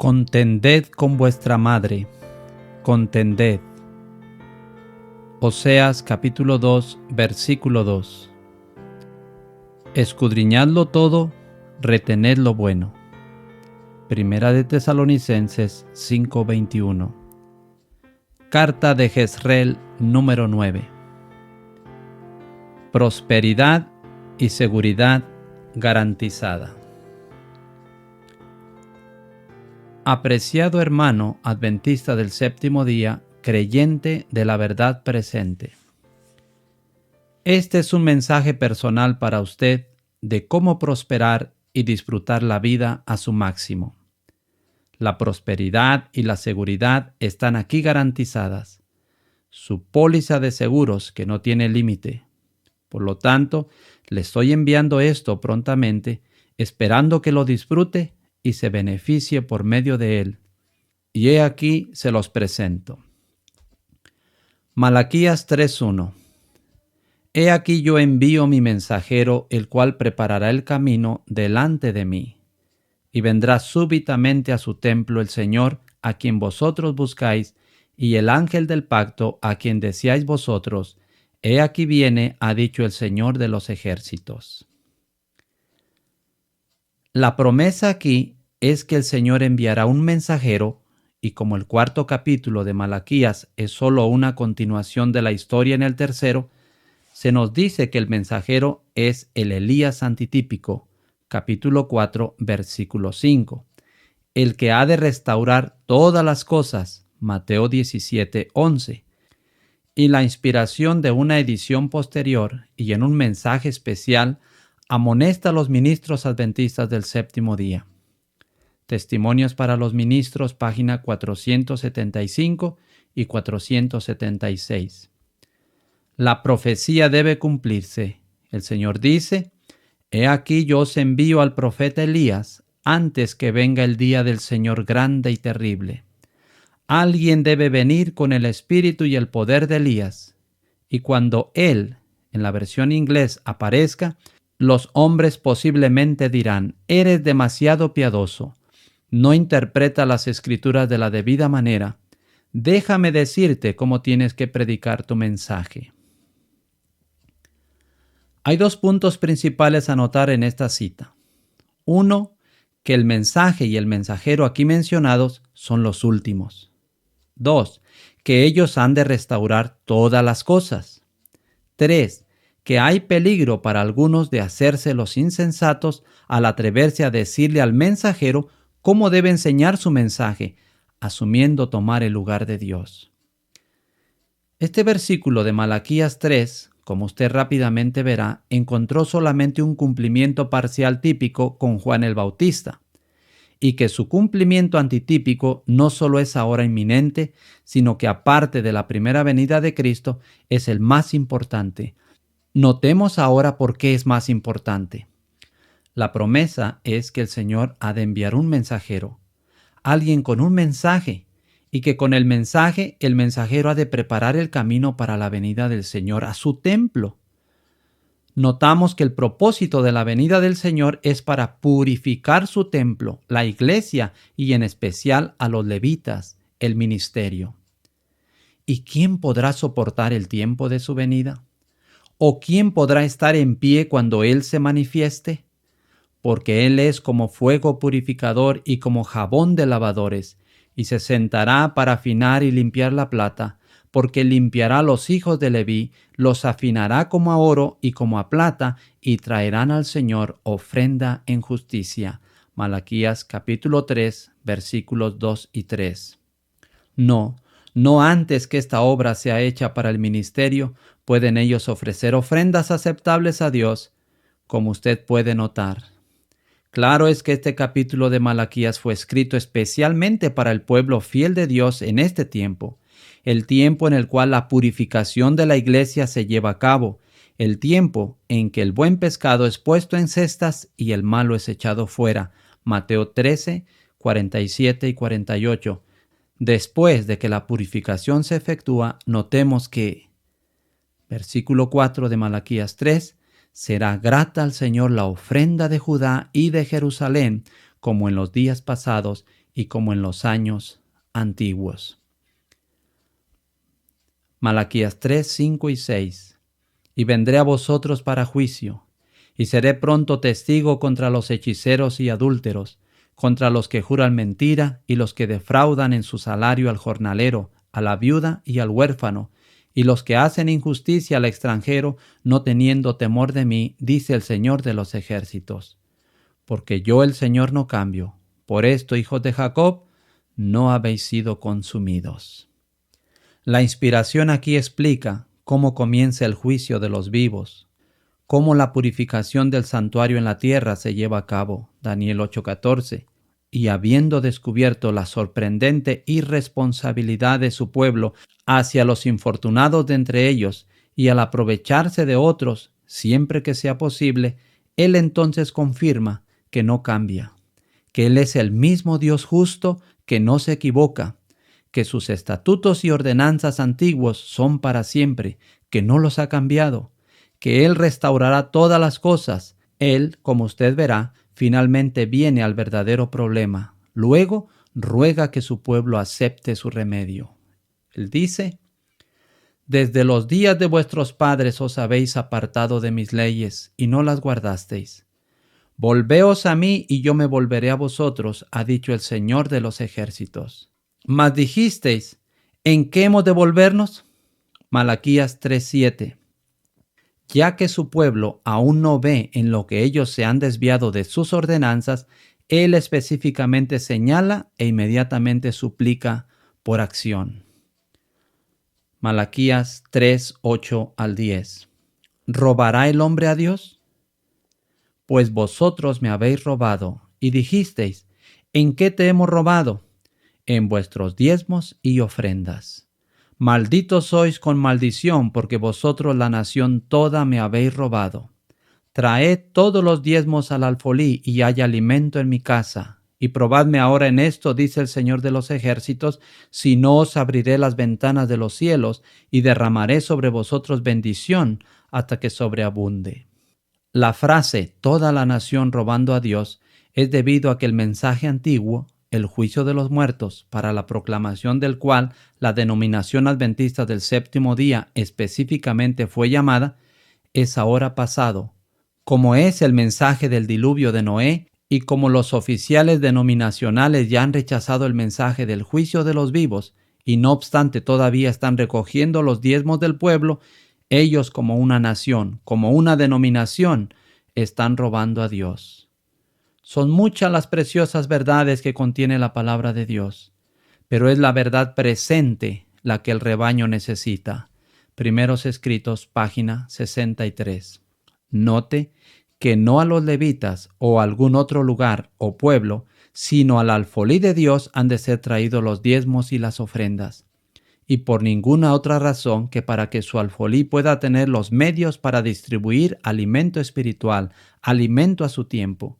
Contended con vuestra madre, contended. Oseas capítulo 2, versículo 2. Escudriñadlo todo, retened lo bueno. Primera de Tesalonicenses 5:21. Carta de Jezreel número 9. Prosperidad y seguridad garantizada. Apreciado hermano adventista del séptimo día, creyente de la verdad presente. Este es un mensaje personal para usted de cómo prosperar y disfrutar la vida a su máximo. La prosperidad y la seguridad están aquí garantizadas. Su póliza de seguros que no tiene límite. Por lo tanto, le estoy enviando esto prontamente, esperando que lo disfrute y se beneficie por medio de él. Y he aquí se los presento. Malaquías 3:1. He aquí yo envío mi mensajero, el cual preparará el camino delante de mí. Y vendrá súbitamente a su templo el Señor, a quien vosotros buscáis, y el ángel del pacto, a quien deseáis vosotros. He aquí viene, ha dicho el Señor de los ejércitos. La promesa aquí es que el Señor enviará un mensajero, y como el cuarto capítulo de Malaquías es solo una continuación de la historia en el tercero, se nos dice que el mensajero es el Elías antitípico, capítulo 4, versículo 5, el que ha de restaurar todas las cosas, Mateo 17:11, y la inspiración de una edición posterior y en un mensaje especial amonesta a los ministros adventistas del séptimo día. Testimonios para los ministros, página 475 y 476. La profecía debe cumplirse. El Señor dice: He aquí yo os envío al profeta Elías antes que venga el día del Señor grande y terrible. Alguien debe venir con el espíritu y el poder de Elías. Y cuando él, en la versión inglés, aparezca, los hombres posiblemente dirán: eres demasiado piadoso, no interpreta las escrituras de la debida manera. Déjame decirte cómo tienes que predicar tu mensaje. Hay dos puntos principales a notar en esta cita. Uno, que el mensaje y el mensajero aquí mencionados son los últimos. Dos, que ellos han de restaurar todas las cosas. Tres, que hay peligro para algunos de hacerse los insensatos al atreverse a decirle al mensajero cómo debe enseñar su mensaje, asumiendo tomar el lugar de Dios. Este versículo de Malaquías 3, como usted rápidamente verá, encontró solamente un cumplimiento parcial típico con Juan el Bautista, y que su cumplimiento antitípico no solo es ahora inminente, sino que aparte de la primera venida de Cristo, es el más importante. Notemos ahora por qué es más importante. La promesa es que el Señor ha de enviar un mensajero, alguien con un mensaje, y que con el mensaje el mensajero ha de preparar el camino para la venida del Señor a su templo. Notamos que el propósito de la venida del Señor es para purificar su templo, la iglesia y en especial a los levitas, el ministerio. ¿Y quién podrá soportar el tiempo de su venida? ¿O quién podrá estar en pie cuando Él se manifieste? Porque Él es como fuego purificador y como jabón de lavadores, y se sentará para afinar y limpiar la plata, porque limpiará a los hijos de Leví, los afinará como a oro y como a plata, y traerán al Señor ofrenda en justicia. Malaquías capítulo 3, versículos 2 y 3. No antes que esta obra sea hecha para el ministerio, pueden ellos ofrecer ofrendas aceptables a Dios, como usted puede notar. Claro es que este capítulo de Malaquías fue escrito especialmente para el pueblo fiel de Dios en este tiempo, el tiempo en el cual la purificación de la iglesia se lleva a cabo, el tiempo en que el buen pescado es puesto en cestas y el malo es echado fuera. Mateo 13, 47 y 48. Después de que la purificación se efectúa, notemos que, versículo 4 de Malaquías 3, será grata al Señor la ofrenda de Judá y de Jerusalén, como en los días pasados, y como en los años antiguos. Malaquías 3, 5 y 6. Y vendré a vosotros para juicio, y seré pronto testigo contra los hechiceros y adúlteros, contra los que juran mentira y los que defraudan en su salario al jornalero, a la viuda y al huérfano, y los que hacen injusticia al extranjero, no teniendo temor de mí, dice el Señor de los ejércitos. Porque yo el Señor no cambio. Por esto, hijos de Jacob, no habéis sido consumidos. La inspiración aquí explica cómo comienza el juicio de los vivos, cómo la purificación del santuario en la tierra se lleva a cabo, Daniel 8:14, y habiendo descubierto la sorprendente irresponsabilidad de su pueblo hacia los infortunados de entre ellos y al aprovecharse de otros, siempre que sea posible, Él entonces confirma que no cambia, que Él es el mismo Dios justo que no se equivoca, que sus estatutos y ordenanzas antiguos son para siempre, que no los ha cambiado, que Él restaurará todas las cosas. Él, como usted verá, finalmente viene al verdadero problema. Luego, ruega que su pueblo acepte su remedio. Él dice: desde los días de vuestros padres os habéis apartado de mis leyes y no las guardasteis. Volveos a mí y yo me volveré a vosotros, ha dicho el Señor de los ejércitos. Mas dijisteis: ¿en qué hemos de volvernos? Malaquías 3:7. Ya que su pueblo aún no ve en lo que ellos se han desviado de sus ordenanzas, Él específicamente señala e inmediatamente suplica por acción. Malaquías 3:8 al 10. ¿Robará el hombre a Dios? Pues vosotros me habéis robado, y dijisteis: ¿en qué te hemos robado? En vuestros diezmos y ofrendas. Malditos sois con maldición, porque vosotros la nación toda me habéis robado. Traed todos los diezmos al alfolí, y haya alimento en mi casa. Y probadme ahora en esto, dice el Señor de los ejércitos, si no os abriré las ventanas de los cielos, y derramaré sobre vosotros bendición, hasta que sobreabunde. La frase «toda la nación robando a Dios» es debido a que el mensaje antiguo, el juicio de los muertos, para la proclamación del cual la denominación adventista del séptimo día específicamente fue llamada, es ahora pasado, como es el mensaje del diluvio de Noé, y como los oficiales denominacionales ya han rechazado el mensaje del juicio de los vivos, y no obstante todavía están recogiendo los diezmos del pueblo, ellos como una nación, como una denominación, están robando a Dios. Son muchas las preciosas verdades que contiene la palabra de Dios, pero es la verdad presente la que el rebaño necesita. Primeros Escritos, página 63. Note que no a los levitas o a algún otro lugar o pueblo, sino al alfolí de Dios han de ser traídos los diezmos y las ofrendas. Y por ninguna otra razón que para que su alfolí pueda tener los medios para distribuir alimento espiritual, alimento a su tiempo.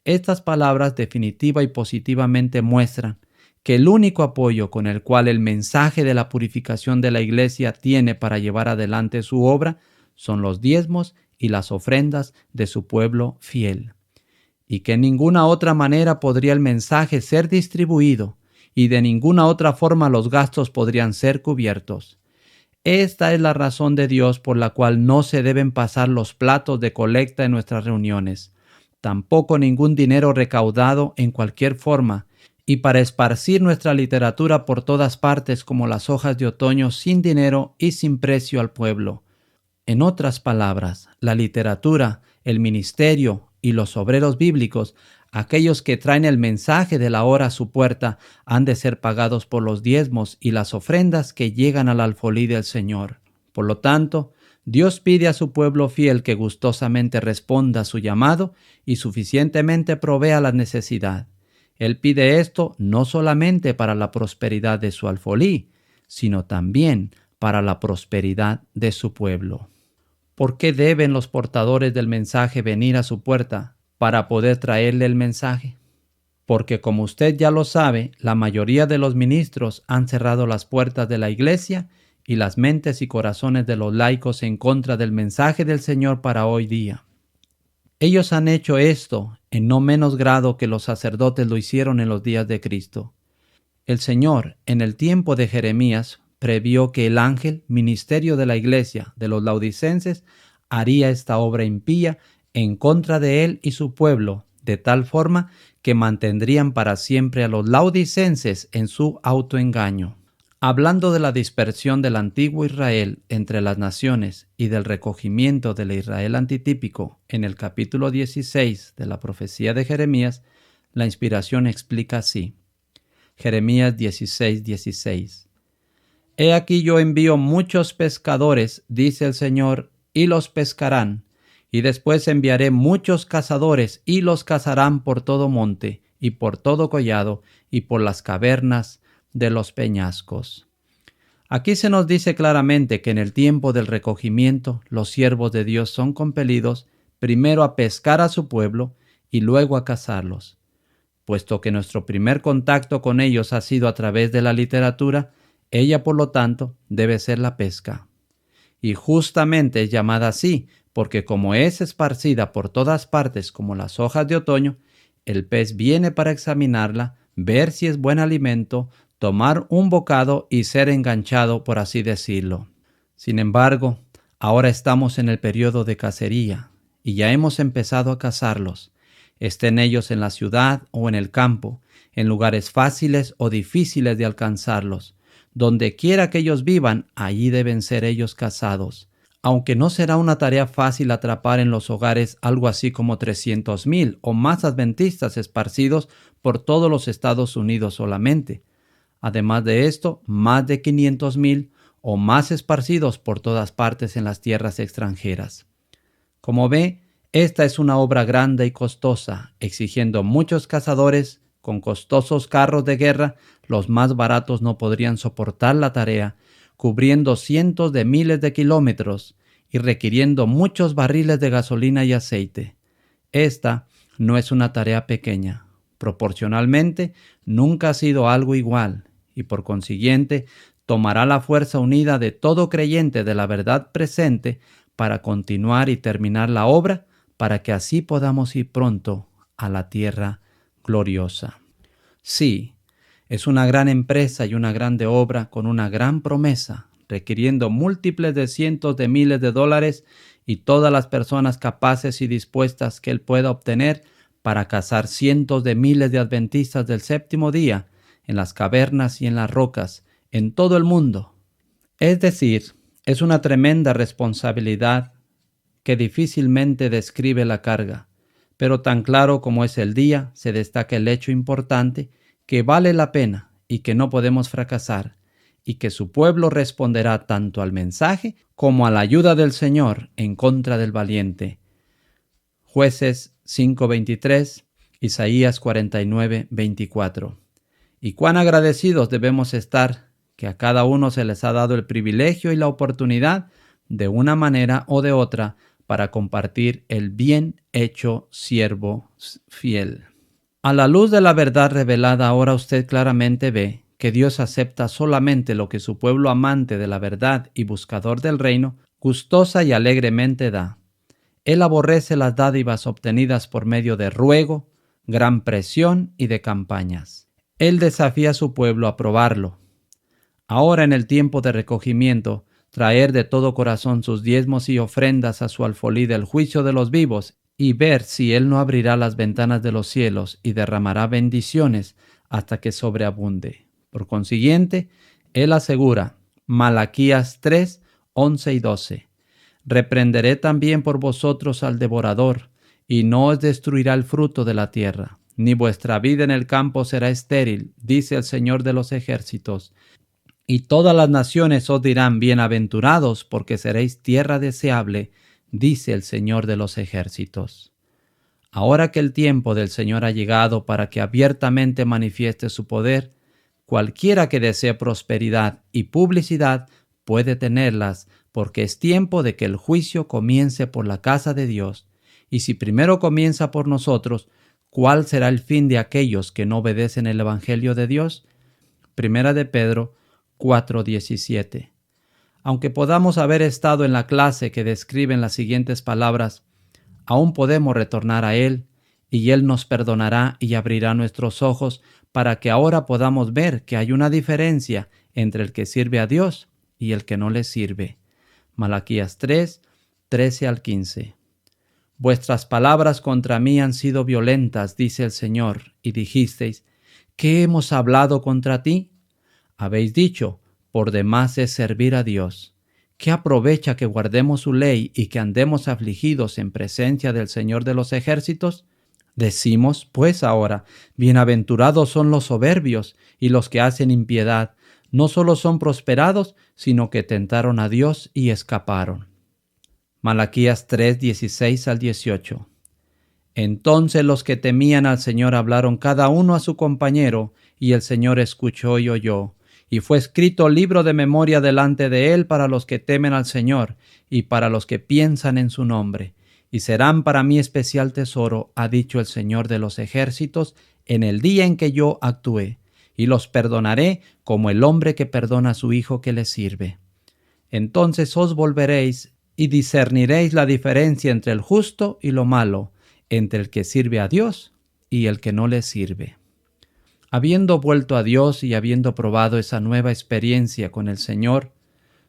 Estas palabras definitiva y positivamente muestran que el único apoyo con el cual el mensaje de la purificación de la Iglesia tiene para llevar adelante su obra son los diezmos y las ofrendas de su pueblo fiel, y que en ninguna otra manera podría el mensaje ser distribuido, y de ninguna otra forma los gastos podrían ser cubiertos. Esta es la razón de Dios por la cual no se deben pasar los platos de colecta en nuestras reuniones, tampoco ningún dinero recaudado en cualquier forma, y para esparcir nuestra literatura por todas partes como las hojas de otoño sin dinero y sin precio al pueblo. En otras palabras, la literatura, el ministerio y los obreros bíblicos, aquellos que traen el mensaje de la hora a su puerta, han de ser pagados por los diezmos y las ofrendas que llegan al alfolí del Señor. Por lo tanto, Dios pide a su pueblo fiel que gustosamente responda a su llamado y suficientemente provea la necesidad. Él pide esto no solamente para la prosperidad de su alfolí, sino también para la prosperidad de su pueblo. ¿Por qué deben los portadores del mensaje venir a su puerta para poder traerle el mensaje? Porque como usted ya lo sabe, la mayoría de los ministros han cerrado las puertas de la iglesia y las mentes y corazones de los laicos en contra del mensaje del Señor para hoy día. Ellos han hecho esto en no menos grado que los sacerdotes lo hicieron en los días de Cristo. El Señor, en el tiempo de Jeremías, previó que el ángel, ministerio de la iglesia de los laodicenses, haría esta obra impía en contra de él y su pueblo, de tal forma que mantendrían para siempre a los laodicenses en su autoengaño. Hablando de la dispersión del antiguo Israel entre las naciones y del recogimiento del Israel antitípico en el capítulo 16 de la profecía de Jeremías, la inspiración explica así. Jeremías 16:16. He aquí yo envío muchos pescadores, dice el Señor, y los pescarán, y después enviaré muchos cazadores, y los cazarán por todo monte, y por todo collado, y por las cavernas de los peñascos. Aquí se nos dice claramente que en el tiempo del recogimiento los siervos de Dios son compelidos primero a pescar a su pueblo y luego a cazarlos. Puesto que nuestro primer contacto con ellos ha sido a través de la literatura, ella por lo tanto debe ser la pesca. Y justamente es llamada así porque como es esparcida por todas partes como las hojas de otoño, el pez viene para examinarla, ver si es buen alimento, tomar un bocado y ser enganchado, por así decirlo. Sin embargo, ahora estamos en el periodo de cacería y ya hemos empezado a cazarlos, estén ellos en la ciudad o en el campo, en lugares fáciles o difíciles de alcanzarlos. Donde quiera que ellos vivan, allí deben ser ellos cazados. Aunque no será una tarea fácil atrapar en los hogares algo así como 300,000 o más adventistas esparcidos por todos los Estados Unidos solamente. Además de esto, más de 500,000 o más esparcidos por todas partes en las tierras extranjeras. Como ve, esta es una obra grande y costosa, exigiendo muchos cazadores con costosos carros de guerra. Los más baratos no podrían soportar la tarea, cubriendo cientos de miles de kilómetros y requiriendo muchos barriles de gasolina y aceite. Esta no es una tarea pequeña. Proporcionalmente, nunca ha sido algo igual y por consiguiente tomará la fuerza unida de todo creyente de la verdad presente para continuar y terminar la obra, para que así podamos ir pronto a la tierra gloriosa. Sí, es una gran empresa y una grande obra con una gran promesa, requiriendo múltiples de cientos de miles de dólares y todas las personas capaces y dispuestas que él pueda obtener para cazar cientos de miles de adventistas del séptimo día en las cavernas y en las rocas, en todo el mundo. Es decir, es una tremenda responsabilidad que difícilmente describe la carga, pero tan claro como es el día, se destaca el hecho importante que vale la pena y que no podemos fracasar, y que su pueblo responderá tanto al mensaje como a la ayuda del Señor en contra del valiente. Jueces 5:23, Isaías 49:24. Y cuán agradecidos debemos estar que a cada uno se les ha dado el privilegio y la oportunidad, de una manera o de otra, para compartir el bien hecho siervo fiel. A la luz de la verdad revelada, ahora usted claramente ve que Dios acepta solamente lo que su pueblo amante de la verdad y buscador del reino gustosa y alegremente da. Él aborrece las dádivas obtenidas por medio de ruego, gran presión y de campañas. Él desafía a su pueblo a probarlo. Ahora en el tiempo de recogimiento, traer de todo corazón sus diezmos y ofrendas a su alfolí del juicio de los vivos y ver si Él no abrirá las ventanas de los cielos y derramará bendiciones hasta que sobreabunde. Por consiguiente, Él asegura, Malaquías 3, 11 y 12, reprenderé también por vosotros al devorador, y no os destruirá el fruto de la tierra, ni vuestra vida en el campo será estéril, dice el Señor de los ejércitos. Y todas las naciones os dirán, bienaventurados, porque seréis tierra deseable, dice el Señor de los ejércitos. Ahora que el tiempo del Señor ha llegado para que abiertamente manifieste su poder, cualquiera que desee prosperidad y publicidad puede tenerlas, porque es tiempo de que el juicio comience por la casa de Dios. Y si primero comienza por nosotros, ¿cuál será el fin de aquellos que no obedecen el Evangelio de Dios? Primera de Pedro 4:17. Aunque podamos haber estado en la clase que describen las siguientes palabras, aún podemos retornar a Él, y Él nos perdonará y abrirá nuestros ojos para que ahora podamos ver que hay una diferencia entre el que sirve a Dios y el que no le sirve. Malaquías 3, 13 al 15. Vuestras palabras contra mí han sido violentas, dice el Señor, y dijisteis, ¿qué hemos hablado contra ti? Habéis dicho, por demás es servir a Dios. ¿Qué aprovecha que guardemos su ley y que andemos afligidos en presencia del Señor de los ejércitos? Decimos, pues ahora, bienaventurados son los soberbios y los que hacen impiedad, no solo son prosperados, sino que tentaron a Dios y escaparon. Malaquías 3, 16 al 18. Entonces los que temían al Señor hablaron cada uno a su compañero, y el Señor escuchó y oyó. Y fue escrito libro de memoria delante de él para los que temen al Señor y para los que piensan en su nombre. Y serán para mí especial tesoro, ha dicho el Señor de los ejércitos, en el día en que yo actué. Y los perdonaré como el hombre que perdona a su hijo que le sirve. Entonces os volveréis y discerniréis la diferencia entre el justo y lo malo, entre el que sirve a Dios y el que no le sirve. Habiendo vuelto a Dios y habiendo probado esa nueva experiencia con el Señor,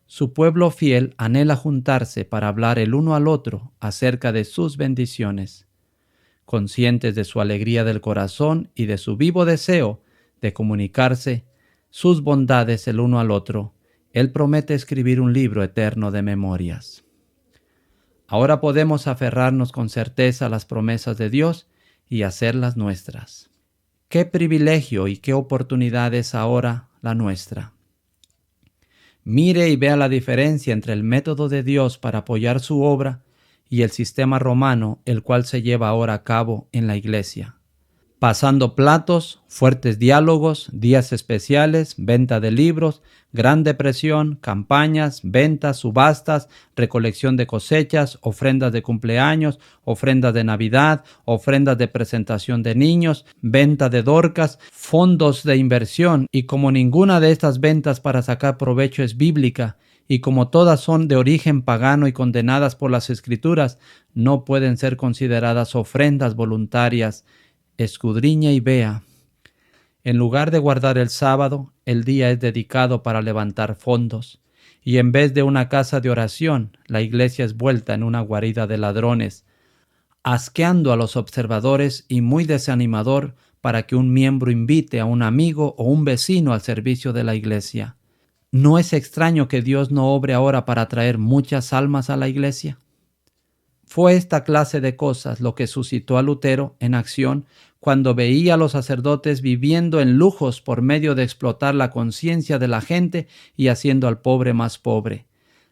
su pueblo fiel anhela juntarse para hablar el uno al otro acerca de sus bendiciones. Conscientes de su alegría del corazón y de su vivo deseo de comunicarse sus bondades el uno al otro, Él promete escribir un libro eterno de memorias. Ahora podemos aferrarnos con certeza a las promesas de Dios y hacerlas nuestras. ¡Qué privilegio y qué oportunidad es ahora la nuestra! Mire y vea la diferencia entre el método de Dios para apoyar su obra y el sistema romano, el cual se lleva ahora a cabo en la Iglesia. Pasando platos, fuertes diálogos, días especiales, venta de libros, gran depresión, campañas, ventas, subastas, recolección de cosechas, ofrendas de cumpleaños, ofrendas de Navidad, ofrendas de presentación de niños, venta de Dorcas, fondos de inversión, y como ninguna de estas ventas para sacar provecho es bíblica, y como todas son de origen pagano y condenadas por las Escrituras, no pueden ser consideradas ofrendas voluntarias. Escudriña y vea. En lugar de guardar el sábado, el día es dedicado para levantar fondos, y en vez de una casa de oración, la iglesia es vuelta en una guarida de ladrones, asqueando a los observadores y muy desanimador para que un miembro invite a un amigo o un vecino al servicio de la iglesia. ¿No es extraño que Dios no obre ahora para traer muchas almas a la iglesia? Fue esta clase de cosas lo que suscitó a Lutero en acción cuando veía a los sacerdotes viviendo en lujos por medio de explotar la conciencia de la gente y haciendo al pobre más pobre.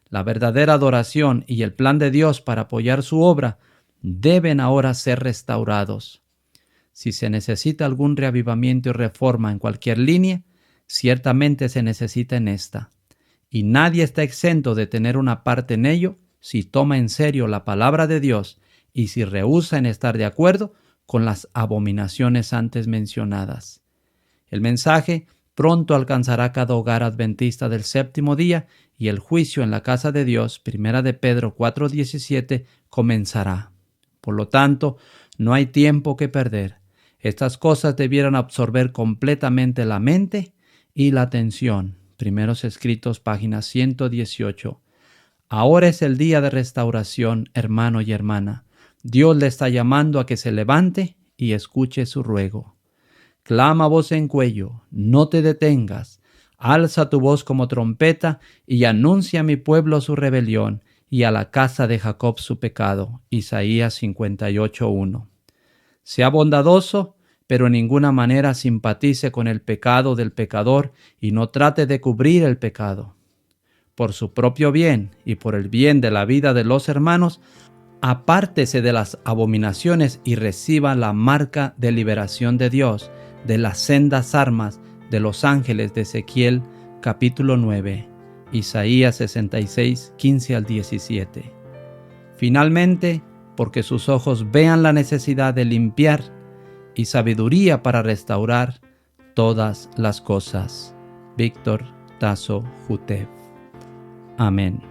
La verdadera adoración y el plan de Dios para apoyar su obra deben ahora ser restaurados. Si se necesita algún reavivamiento y reforma en cualquier línea, ciertamente se necesita en esta. Y nadie está exento de tener una parte en ello si toma en serio la palabra de Dios y si rehúsa en estar de acuerdo con las abominaciones antes mencionadas. El mensaje pronto alcanzará cada hogar adventista del séptimo día y el juicio en la casa de Dios, 1 de Pedro 4:17, comenzará. Por lo tanto, no hay tiempo que perder. Estas cosas debieran absorber completamente la mente y la atención. Primeros Escritos, página 118. Ahora es el día de restauración, hermano y hermana. Dios le está llamando a que se levante y escuche su ruego. Clama voz en cuello, no te detengas. Alza tu voz como trompeta y anuncia a mi pueblo su rebelión y a la casa de Jacob su pecado. Isaías 58:1. Sea bondadoso, pero en ninguna manera simpatice con el pecado del pecador y no trate de cubrir el pecado. Por su propio bien y por el bien de la vida de los hermanos, apártese de las abominaciones y reciba la marca de liberación de Dios, de las sendas armas de los ángeles de Ezequiel, capítulo 9, Isaías 66, 15 al 17. Finalmente, porque sus ojos vean la necesidad de limpiar y sabiduría para restaurar todas las cosas. Víctor Tasso Jutev. Amén.